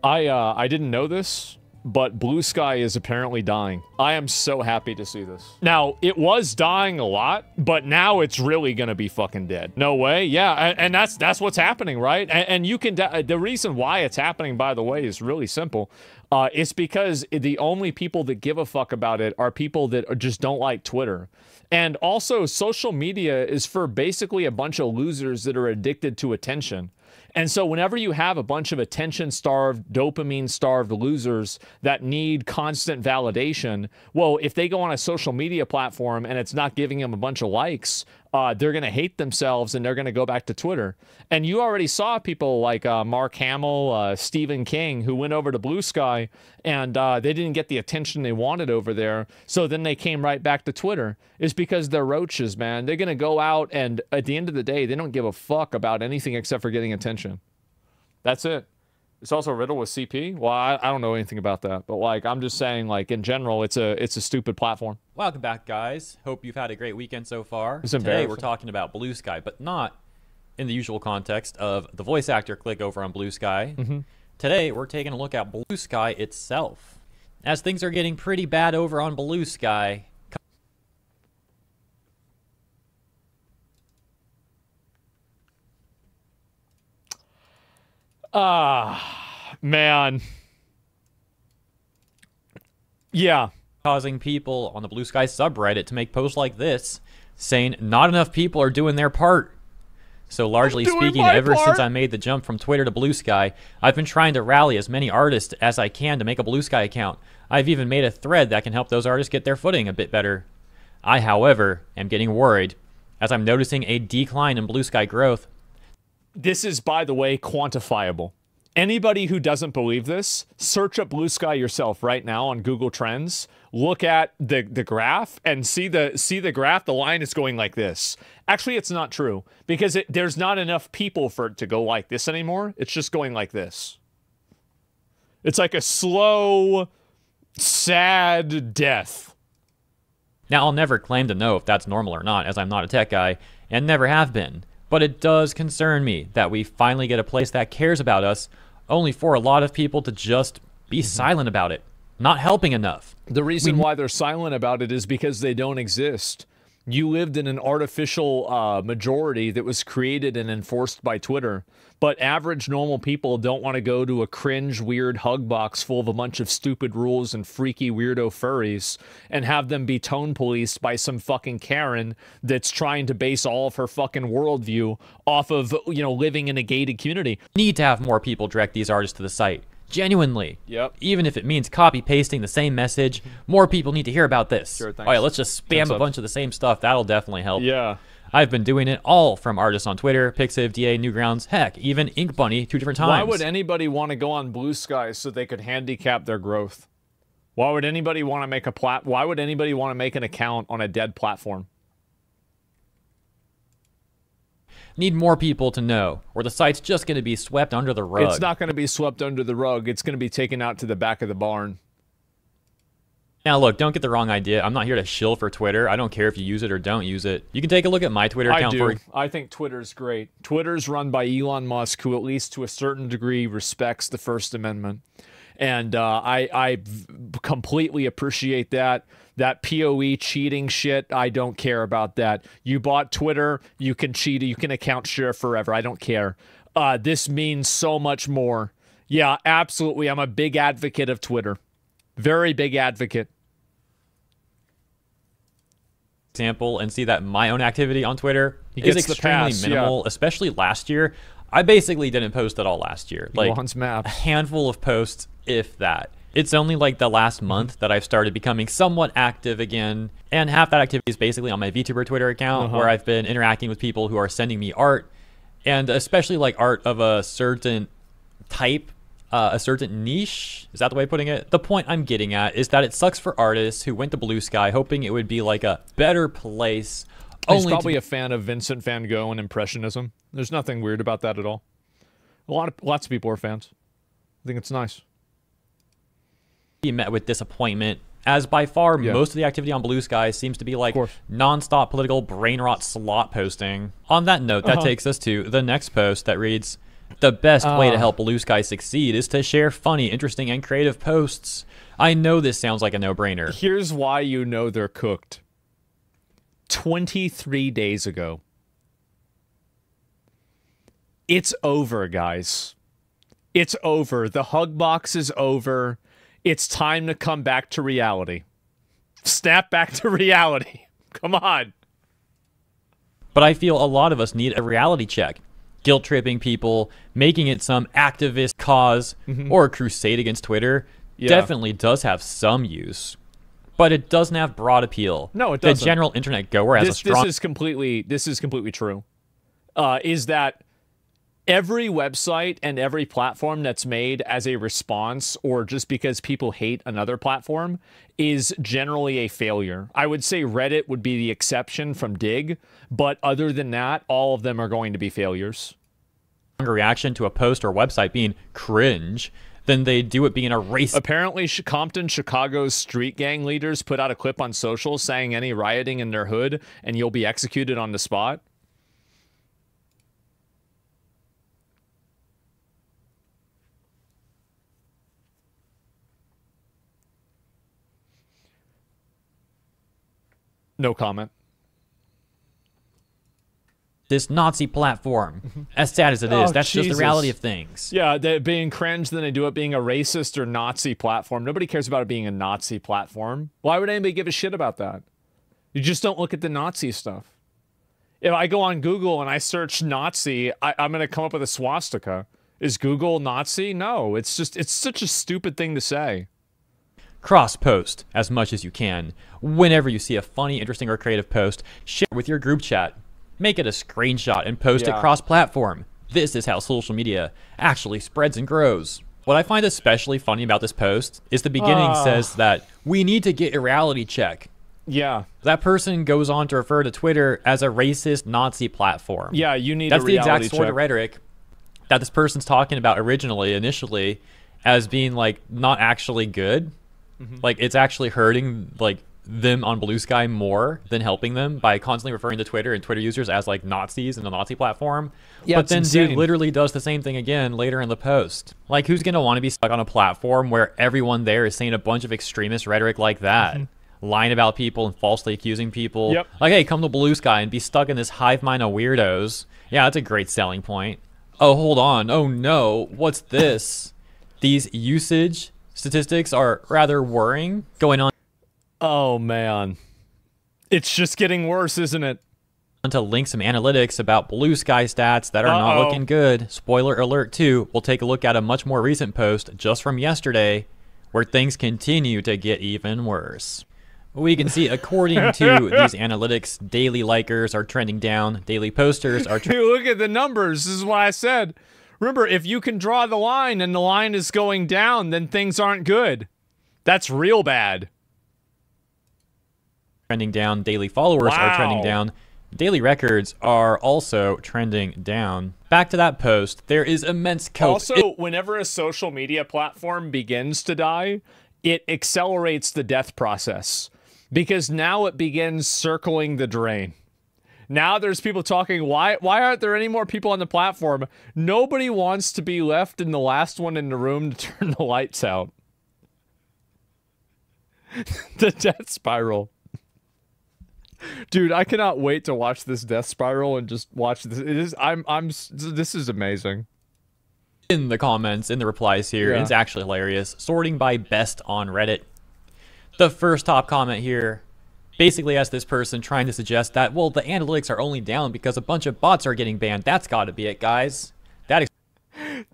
I didn't know this, but Bluesky is apparently dying. I am so happy to see this. Now, it was dying a lot, but now it's really gonna be fucking dead. No way? Yeah, and that's what's happening, right? And you can... the reason why it's happening, by the way, is really simple. It's because the only people that give a fuck about it are people that just don't like Twitter. And also, social media is for basically a bunch of losers that are addicted to attention. And so whenever you have a bunch of attention-starved, dopamine-starved losers that need constant validation, well, if they go on a social media platform and it's not giving them a bunch of likes, they're going to hate themselves and they're going to go back to Twitter. And you already saw people like Mark Hamill, Stephen King, who went over to Bluesky, and they didn't get the attention they wanted over there, so then they came right back to Twitter. It's because they're roaches, man. They're going to go out, and at the end of the day, they don't give a fuck about anything except for getting attention. That's it. It's also riddled with CP. Well, I don't know anything about that, but like I'm just saying, like in general, it's a stupid platform. Welcome back, guys. Hope you've had a great weekend so far. It's Today we're talking about Bluesky, but not in the usual context of the voice actor click over on Bluesky. Today we're taking a look at Bluesky itself, as things are getting pretty bad over on Bluesky. Man. Yeah. Causing people on the Bluesky subreddit to make posts like this, saying not enough people are doing their part. So largely speaking, ever since I made the jump from Twitter to Bluesky, I've been trying to rally as many artists as I can to make a Bluesky account. I've even made a thread that can help those artists get their footing a bit better. I, however, am getting worried, as I'm noticing a decline in Bluesky growth. This is, by the way, quantifiable. Anybody who doesn't believe this, search up Bluesky yourself right now on Google Trends. Look at the graph and see the graph. The line is going like this. Actually, it's not true because there's not enough people for it to go like this anymore. It's just going like this. It's like a slow, sad death. Now, I'll never claim to know if that's normal or not, as I'm not a tech guy and never have been. But it does concern me that we finally get a place that cares about us, only for a lot of people to just be silent about it, not helping enough. The reason why they're silent about it is because they don't exist. You lived in an artificial majority that was created and enforced by Twitter. But average normal people don't want to go to a cringe, weird hug box full of a bunch of stupid rules and freaky weirdo furries and have them be tone policed by some fucking Karen that's trying to base all of her fucking worldview off of, you know, living in a gated community. Need to have more people direct these artists to the site. Genuinely. Yep. Even if it means copy-pasting the same message, more people need to hear about this. Sure, thanks. All right, let's just spam a bunch of the same stuff. That'll definitely help. Yeah. I've been doing it all from artists on Twitter, Pixiv, DA, Newgrounds, heck, even Ink Bunny 2 different times. Why would anybody want to go on Bluesky so they could handicap their growth? Why would anybody want to make Why would anybody want to make an account on a dead platform? Need more people to know, or the site's just going to be swept under the rug. It's not going to be swept under the rug. It's going to be taken out to the back of the barn. Now, look, don't get the wrong idea. I'm not here to shill for Twitter. I don't care if you use it or don't use it. You can take a look at my Twitter account. I do. I think Twitter's great. Twitter's run by Elon Musk, who at least to a certain degree respects the First Amendment. And I completely appreciate that. That PoE cheating shit, I don't care about that. You bought Twitter, you can cheat, you can account share forever. I don't care. This means so much more. Yeah, absolutely. I'm a big advocate of Twitter. Very big advocate. Example, and see that my own activity on Twitter is extremely minimal, yeah. Especially last year. I basically didn't post at all last year. Like a handful of posts, if that. It's only like the last month that I've started becoming somewhat active again, and half that activity is basically on my VTuber Twitter account, where I've been interacting with people who are sending me art, and especially like art of a certain type, a certain niche. Is that the way of putting it? The point I'm getting at is that it sucks for artists who went to Bluesky hoping it would be like a better place. He's probably a fan of Vincent van Gogh and Impressionism. There's nothing weird about that at all. Lots of people are fans. I think it's nice. He met with disappointment, as by far most of the activity on Bluesky seems to be like non-stop political brain rot slot posting. On that note, that takes us to the next post that reads, The best way to help Bluesky succeed is to share funny, interesting, and creative posts. I know this sounds like a no-brainer. Here's why you know they're cooked. 23 days ago. It's over, guys. It's over. The hug box is over. It's time to come back to reality. Snap back to reality. Come on. But I feel a lot of us need a reality check. Guilt-tripping people, making it some activist cause or a crusade against Twitter definitely does have some use. But it doesn't have broad appeal. No, it doesn't. The general internet goer has a strong... This is completely true. Is that every website and every platform that's made as a response or just because people hate another platform is generally a failure. I would say Reddit would be the exception from Dig, but other than that, all of them are going to be failures. Reaction to a post or website being cringe than they do it being a race. Apparently, Compton, Chicago's street gang leaders put out a clip on social saying any rioting in their hood and you'll be executed on the spot. No comment. This Nazi platform, as sad as it is, that's just the reality of things. Yeah, they're being cringe than they do it being a racist or Nazi platform. Nobody cares about it being a Nazi platform. Why would anybody give a shit about that? You just don't look at the Nazi stuff. If I go on Google and I search Nazi, I'm going to come up with a swastika. Is Google Nazi? No, it's such a stupid thing to say. Cross-post as much as you can. Whenever you see a funny, interesting, or creative post, share it with your group chat. Make it a screenshot and post it cross-platform. This is how social media actually spreads and grows. What I find especially funny about this post is the beginning says that we need to get a reality check. Yeah. That person goes on to refer to Twitter as a racist Nazi platform. Yeah, you need That's a reality check. That's the exact sort of rhetoric that this person's talking about initially, as being like not actually good. Like it's actually hurting like them on Bluesky more than helping them by constantly referring to Twitter and Twitter users as like Nazis and the Nazi platform. Yeah, but then dude literally does the same thing again later in the post. Like who's gonna want to be stuck on a platform where everyone there is saying a bunch of extremist rhetoric like that? Lying about people and falsely accusing people. Like, hey, come to Bluesky and be stuck in this hive mind of weirdos. Yeah, that's a great selling point. Oh, hold on. Oh no, what's this? These usage statistics are rather worrying going on. Oh man, it's just getting worse, isn't it? To link some analytics about Bluesky stats that are not looking good. Spoiler alert too, we'll take a look at a much more recent post just from yesterday where things continue to get even worse. We can see according to these analytics, daily likers are trending down, daily posters are look at the numbers, this is why I said. Remember, if you can draw the line and the line is going down, then things aren't good. That's real bad. Trending down, daily followers are trending down, daily records are also trending down. Back to that post, there is immense cope. Also, whenever a social media platform begins to die, it accelerates the death process because now it begins circling the drain. Now there's people talking, why aren't there any more people on the platform? Nobody wants to be left in the last one in the room to turn the lights out. The death spiral. Dude, I cannot wait to watch this death spiral and just watch this. This is amazing. In the comments, in the replies here, it's actually hilarious. Sorting by best on Reddit. The first top comment here basically has this person trying to suggest that, well, the analytics are only down because a bunch of bots are getting banned. That's got to be it, guys.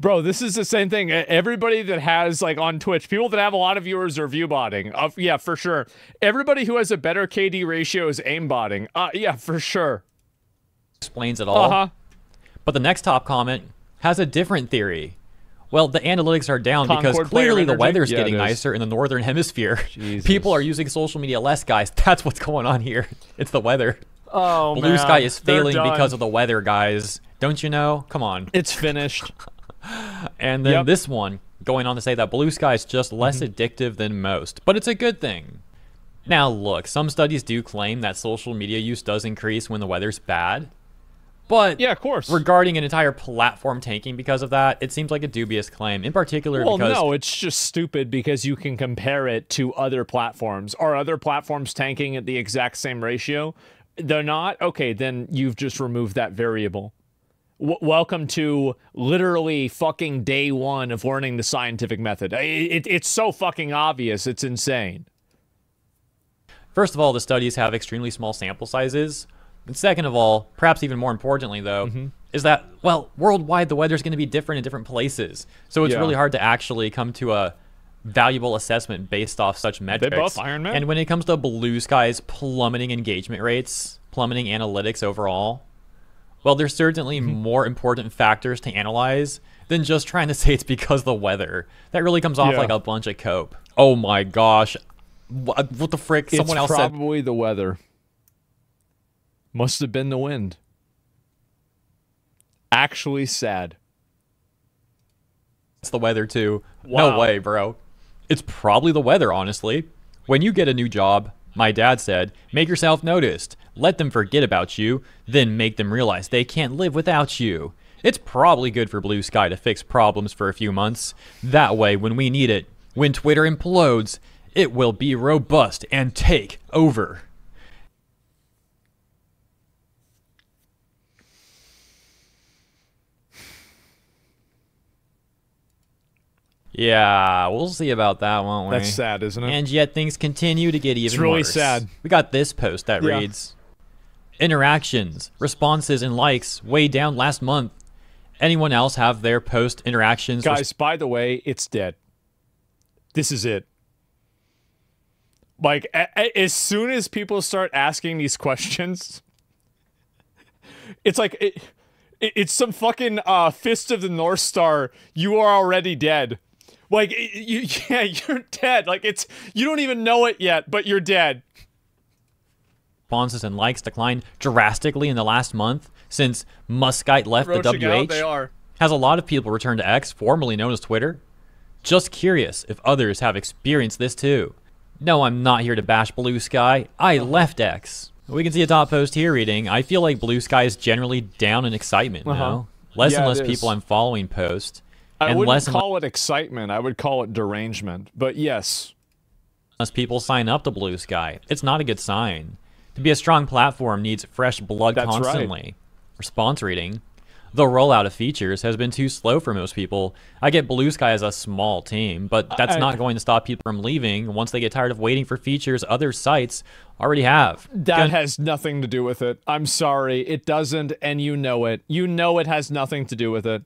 Bro, this is the same thing. Everybody that has, like, on Twitch, people that have a lot of viewers are view botting. Yeah, for sure. Everybody who has a better KD ratio is aim botting. Yeah, for sure. Explains it all. But the next top comment has a different theory. Well, the analytics are down because clearly the weather's getting nicer in the northern hemisphere. People are using social media less, guys. That's what's going on here. It's the weather. Oh, man. Bluesky is failing because of the weather, guys. Don't you know? Come on. It's finished. And then this one, going on to say that Bluesky is just less addictive than most. But it's a good thing. Now, look, some studies do claim that social media use does increase when the weather's bad. But yeah, of course. Regarding an entire platform tanking because of that, it seems like a dubious claim. In particular, well, because no, it's just stupid because you can compare it to other platforms. Are other platforms tanking at the exact same ratio? They're not? Okay, then you've just removed that variable. Welcome to literally fucking day one of learning the scientific method. It's so fucking obvious. It's insane. First of all, the studies have extremely small sample sizes. And second of all, perhaps even more importantly, though, is that, well, worldwide, the weather's going to be different in different places. So it's really hard to actually come to a valuable assessment based off such metrics. They both Iron Man. And when it comes to Bluesky's plummeting engagement rates, plummeting analytics overall, well, there's certainly more important factors to analyze than just trying to say it's because of the weather. That really comes off like a bunch of cope. Oh my gosh. What the frick? Someone else said. It's probably the weather. Must have been the wind. Actually sad. It's the weather too. Wow. No way, bro. It's probably the weather, honestly. When you get a new job, my dad said, make yourself noticed. Let them forget about you, then make them realize they can't live without you. It's probably good for Bluesky to fix problems for a few months. That way, when we need it, when Twitter implodes, it will be robust and take over. Yeah, we'll see about that, won't we? That's sad, isn't it? And yet things continue to get even worse. It's really sad. We got this post that reads, interactions, responses, and likes way down last month. Anyone else have their post interactions? Guys, by the way, it's dead. This is it. Like, as soon as people start asking these questions, it's like, it's some fucking Fist of the North Star. You are already dead. Like, you're dead. Like, you don't even know it yet, but you're dead. Responses and likes declined drastically in the last month since Muskite left the WH. They are. Has a lot of people returned to X, formerly known as Twitter. Just curious if others have experienced this too. No, I'm not here to bash Bluesky. I left X. We can see a top post here reading, I feel like Bluesky is generally down in excitement now. Less and less people I'm following post. I wouldn't call it excitement. I would call it derangement. But yes. Less people sign up to Bluesky. It's not a good sign. To be a strong platform needs fresh blood constantly. Right. Response reading. The rollout of features has been too slow for most people. I get Bluesky as a small team, but that's not going to stop people from leaving once they get tired of waiting for features other sites already have. That has nothing to do with it. I'm sorry. It doesn't, and you know it. You know it has nothing to do with it.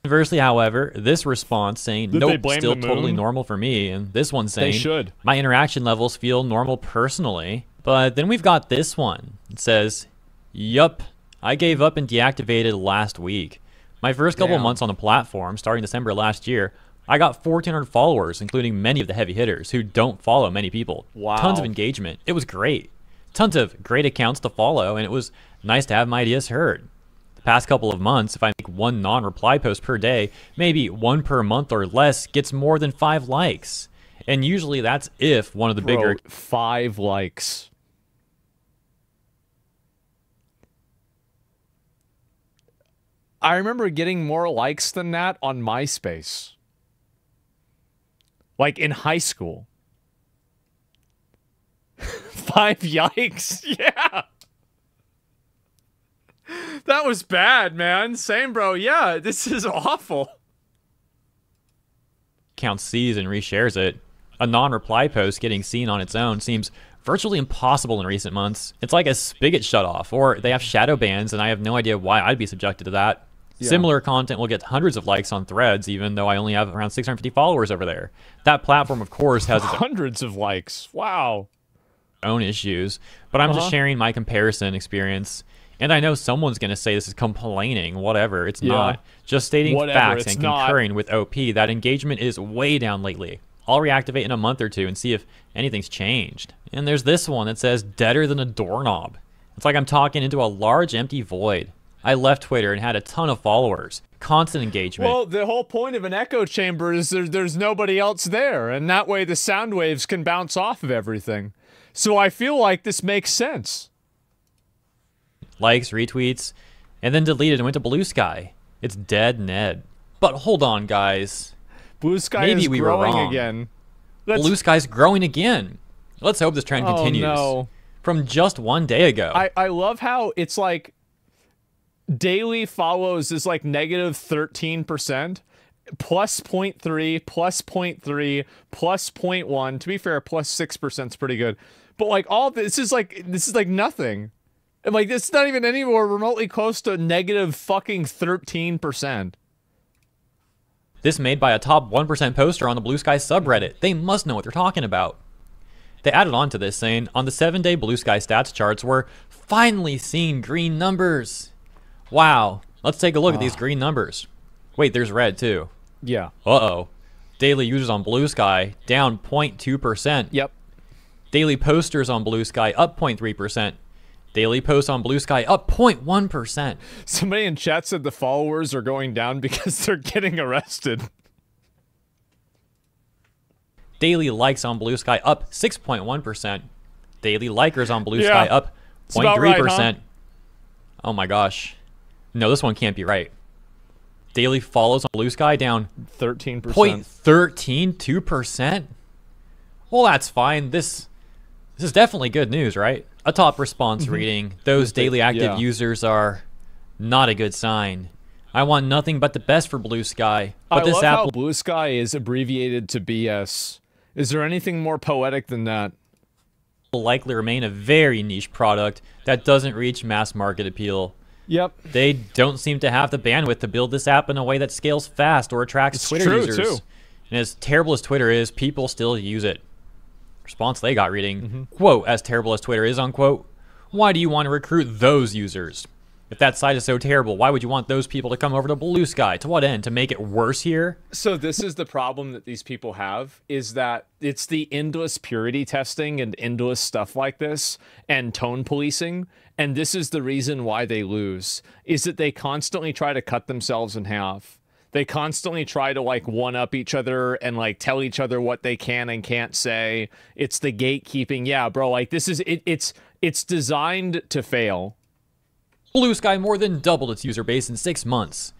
Conversely, however, this response saying, nope, still totally normal for me, and this one saying, my interaction levels feel normal personally. But then we've got this one. It says, yup, I gave up and deactivated last week. My first couple months on the platform, starting December last year, I got 1,400 followers, including many of the heavy hitters who don't follow many people. Wow. Tons of engagement. It was great. Tons of great accounts to follow, and it was nice to have my ideas heard. The past couple of months, if I make one non-reply post per day, maybe one per month or less gets more than 5 likes. And usually that's if one of the bigger... 5 likes. I remember getting more likes than that on MySpace. Like in high school. 5 yikes. Yeah. That was bad, man. Same, bro. Yeah, this is awful. Account sees and reshares it. A non-reply post getting seen on its own seems virtually impossible in recent months. It's like a spigot shut off, or they have shadow bans, and I have no idea why I'd be subjected to that. Yeah. Similar content will get hundreds of likes on Threads, even though I only have around 650 followers over there. That platform, of course, has its hundreds of likes. Wow. Own issues, but I'm just sharing my comparison experience. And I know someone's going to say this is complaining, whatever. It's not. Just stating facts and concurring with OP that engagement is way down lately. I'll reactivate in a month or two and see if anything's changed. And there's this one that says deader than a doorknob. It's like I'm talking into a large empty void. I left Twitter and had a ton of followers. Constant engagement. Well, the whole point of an echo chamber is there's nobody else there, and that way the sound waves can bounce off of everything. So I feel like this makes sense. Likes, retweets, and then deleted and went to Bluesky. It's dead Ned. But hold on, guys. Bluesky is growing again. Bluesky's growing again. Let's hope this trend continues. No. From just one day ago. I love how it's like daily follows is like negative 13%, plus 0.3, plus 0.3, plus 0.1. To be fair, plus 6% is pretty good. But like all this is like nothing. And like it's not even anywhere remotely close to negative fucking 13%. This made by a top 1% poster on the Bluesky subreddit. They must know what they're talking about. They added on to this saying, on the 7-day Bluesky stats charts, we're finally seeing green numbers. Wow. Let's take a look at these green numbers. Wait, there's red too. Yeah. Uh-oh. Daily users on Bluesky down 0.2%. Yep. Daily posters on Bluesky up 0.3%. Daily posts on Bluesky up 0.1%. Somebody in chat said the followers are going down because they're getting arrested. Daily likes on Bluesky up 6.1%. Daily likers on Bluesky up 0.3%. Right, huh? Oh my gosh. No, this one can't be right. Daily follows on Bluesky down 13%. 0.132%. Well, that's fine. This is definitely good news, right? A top response reading. Those daily active users are not a good sign. I want nothing but the best for Bluesky. But I this love app how Bluesky is abbreviated to BS. Is there anything more poetic than that? will likely remain a very niche product that doesn't reach mass market appeal. Yep. They don't seem to have the bandwidth to build this app in a way that scales fast or attracts Twitter users. Too. And as terrible as Twitter is, people still use it. Response they got reading, quote, as terrible as Twitter is, unquote, why do you want to recruit those users? If that site is so terrible, why would you want those people to come over to Bluesky? To what end? To make it worse here? So this is the problem that these people have, is that it's the endless purity testing and endless stuff like this and tone policing. And this is the reason why they lose, is that they constantly try to cut themselves in half. They constantly try to like one up each other and like tell each other what they can and can't say. It's the gatekeeping. Yeah, bro, like this is it's designed to fail. Bluesky more than doubled its user base in 6 months,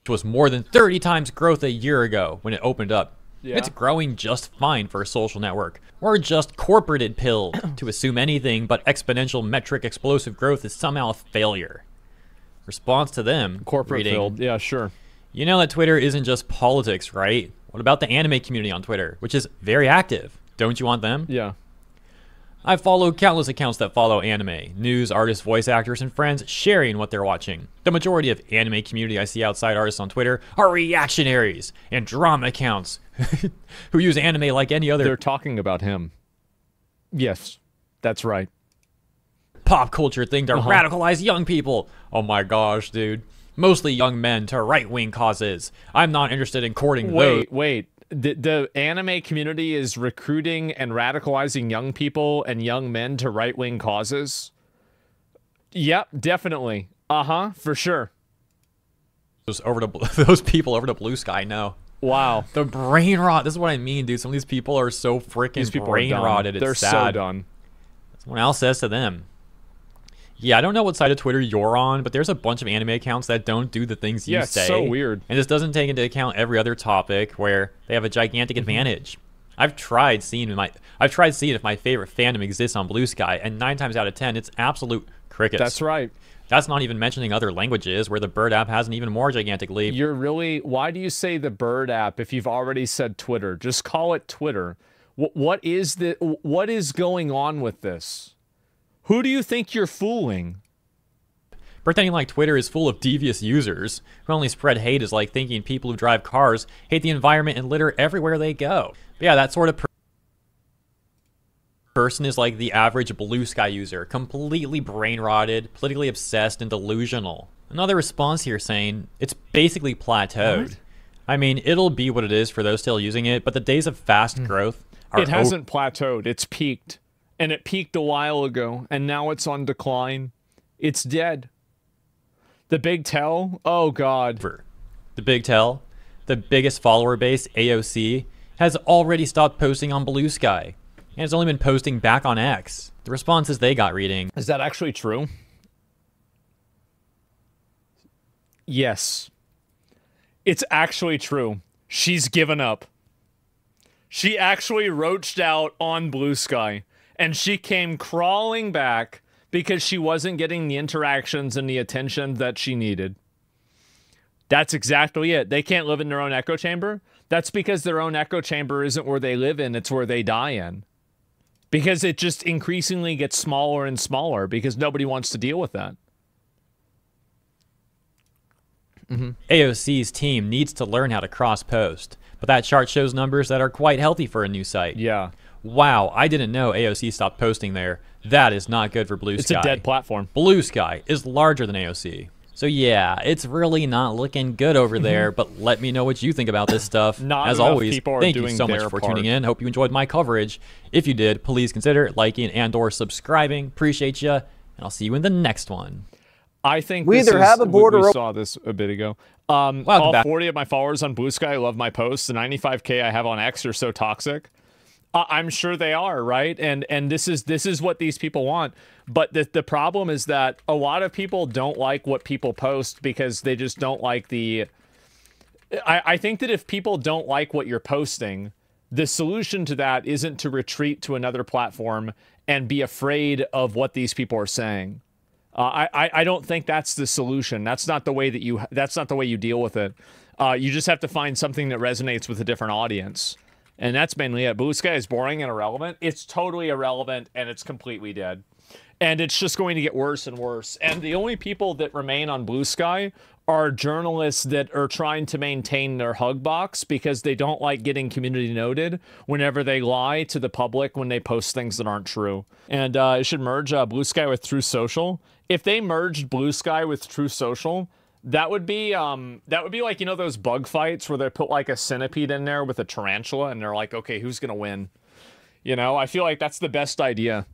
which was more than 30 times growth a year ago when it opened up. Yeah. It's growing just fine for a social network. We're just corporated pill to assume anything but exponential metric explosive growth is somehow a failure. Response to them, corporate filled. Yeah, sure. You know that Twitter isn't just politics, right? What about the anime community on Twitter, which is very active? Don't you want them? Yeah. I follow countless accounts that follow anime, news, artists, voice actors, and friends sharing what they're watching. The majority of anime community I see outside artists on Twitter are reactionaries and drama accounts who use anime like any other. They're talking about him. Yes, that's right. Pop culture thing to radicalize young people. Oh my gosh, dude. Mostly young men to right-wing causes. I'm not interested in courting those. Wait. The anime community is recruiting and radicalizing young people and young men to right-wing causes? Yep, definitely. For sure. Those people over to Bluesky, no. Wow. The brain rot. This is what I mean, dude. Some of these people are so freaking brain rotted. It's sad. They're so done. Someone else says to them. Yeah, I don't know what side of Twitter you're on, but there's a bunch of anime accounts that don't do the things you say. Yeah, it's so weird. And this doesn't take into account every other topic where they have a gigantic advantage. I've tried seeing if my favorite fandom exists on Bluesky, and 9 times out of 10, it's absolute crickets. That's right. That's not even mentioning other languages where the Bird app has an even more gigantic leap. Why do you say the Bird app if you've already said Twitter? Just call it Twitter. What is going on with this? Who do you think you're fooling? Pretending like Twitter is full of devious users who only spread hate is like thinking people who drive cars hate the environment and litter everywhere they go. But yeah, that sort of person is like the average Bluesky user, completely brain-rotted, politically obsessed, and delusional. Another response here saying it's basically plateaued. What? I mean, it'll be what it is for those still using it, but the days of fast growth are over. It hasn't plateaued, it's peaked. And it peaked a while ago, and now it's on decline. It's dead. The Big Tell? Oh, God. The Big Tell, the biggest follower base, AOC, has already stopped posting on Bluesky, and it's only been posting back on X. The responses they got reading. Is that actually true? Yes. It's actually true. She's given up. She actually roached out on Bluesky, and she came crawling back because she wasn't getting the interactions and the attention that she needed. That's exactly it. They can't live in their own echo chamber. That's because their own echo chamber isn't where they live in, it's where they die in. Because it just increasingly gets smaller and smaller because nobody wants to deal with that. AOC's team needs to learn how to cross-post, but that chart shows numbers that are quite healthy for a new site. Yeah. Wow, I didn't know AOC stopped posting there. That is not good for Bluesky. It's a dead platform. Bluesky is larger than AOC. So yeah, it's really not looking good over there, but let me know what you think about this stuff. As always, thank you so much for tuning in. Hope you enjoyed my coverage. If you did, please consider liking and or subscribing. Appreciate you, and I'll see you in the next one. I think we saw this a bit ago. All 40 of my followers on Bluesky love my posts. The 95K I have on X are so toxic. I'm sure they are, right? And this is what these people want. But the problem is that a lot of people don't like what people post because they just don't like the... I think that if people don't like what you're posting, the solution to that isn't to retreat to another platform and be afraid of what these people are saying. I don't think that's the solution. That's not the way that you deal with it. You just have to find something that resonates with a different audience. And that's mainly it. Bluesky is boring and irrelevant. It's totally irrelevant and it's completely dead. And it's just going to get worse and worse. And the only people that remain on Bluesky are journalists that are trying to maintain their hug box because they don't like getting community noted whenever they lie to the public when they post things that aren't true. And it should merge Bluesky with True Social. If they merged Bluesky with True Social, that would be like, you know, those bug fights where they put like a centipede in there with a tarantula and they're like, okay, who's gonna win? You know, I feel like that's the best idea.